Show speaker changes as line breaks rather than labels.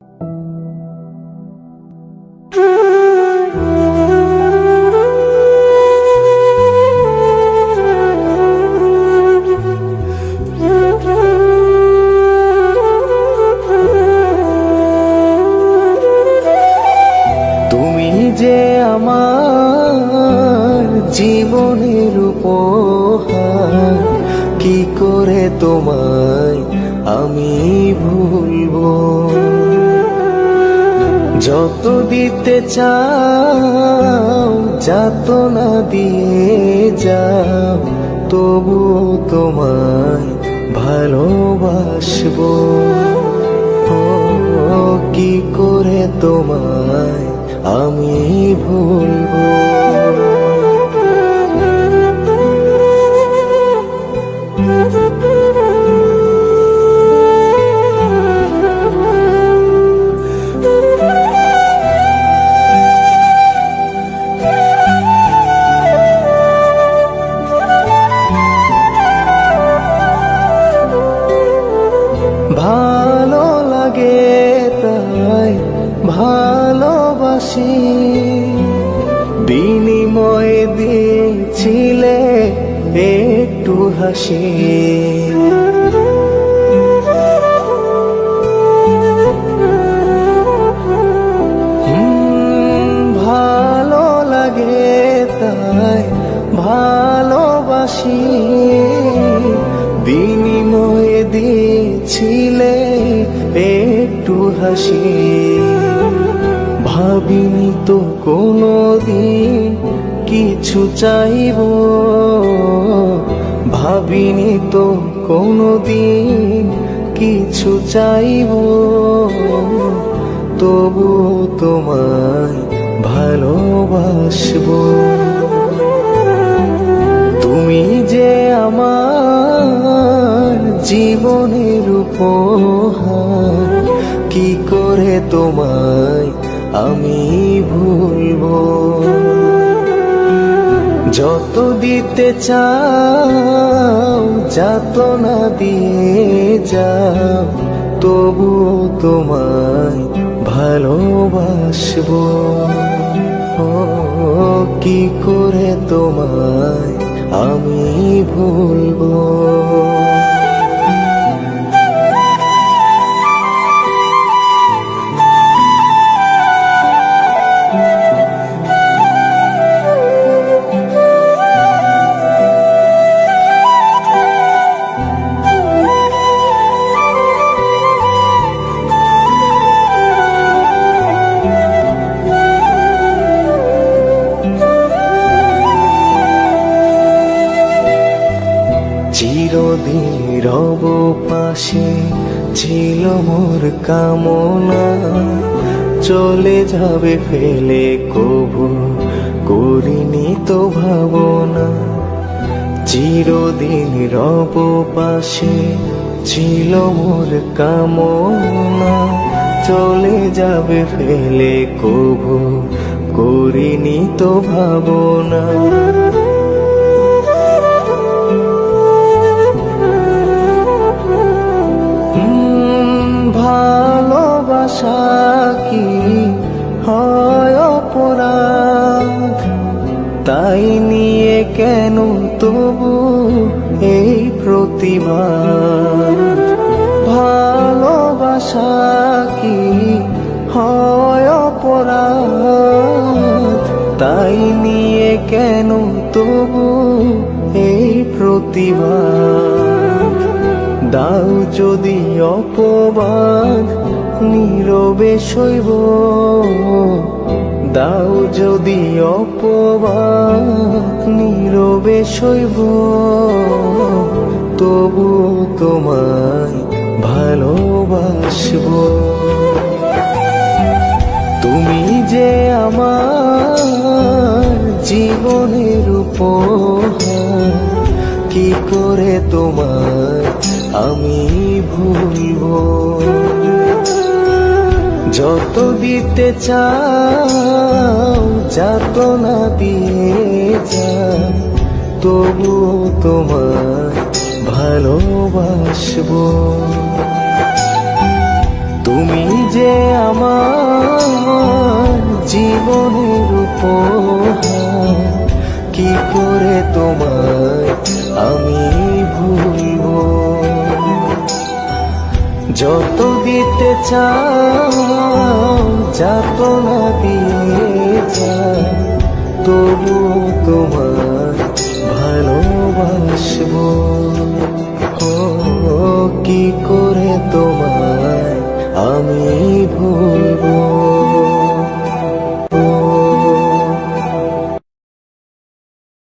তুমি যে আমার জীবনের উপহার, কি করে তোমায় আমি ভুলবো। যত দিতে চাও যাতনা দিয়ে যাও, তবু তোমায় ভালোবাসবো। কি করে তোমায় আমি ভুলবো। ভালো লাগে তাই ভালোবাসি, বিনিময়ে দিয়েছিলে একটু হাসি। ভালো লাগে তাই ভালোবাসি, বিনিময়ে দিয়েছিলে একটু হাসি। ভাবিনি তো কোনোদিন কিছু চাইবো, ভাবিনি তো কোনোদিন কিছু চাইবো। তবু তোমায় ভালোবাসবো। তুমি যে আমার জীবনের উপহার, কি করে তোমায় আমি ভুলবো। যত দিতে চাও যাতনা দিয়ে যাও, তবু তোমায় ভালোবাসবো। কি করে তোমায় আমি ভুলবো। চিরদিন রব পাশে ছিল মোর কামনা, চলে যাবে ফেলে কবু করিনি তো ভাবনা। চিরদিন রব পাশে ছিল মোর কামনা, চলে যাবে ফেলে কবু করিনি তো ভাবনা। ভালোবাসা কি হয় অপরাধ, তাই নিয়ে কেন তবু এই প্রতিবাদ। ভালোবাসা কি হয় অপরাধ, তাই নিয়ে কেন তবু এই প্রতিবাদ। দাও যদি অপবাদ নীরবে সইব, দাও যদি অপবাদ নীরবে সইব। তবু তোমায় ভালোবাসবো। তুমি যে আমার জীবনের উপহার, কি করে তোমায় আমি ভুলবো। যত দিতে চাও যাতনা দিয়ে যাও, তবু তোমায় ভালোবাসবো। তুমি যে আমার জীবনের উপহার, কি করে তোমায় আমি ভুলবো। যত দিতে চাও যাতনা দিয়ে যায়, তবু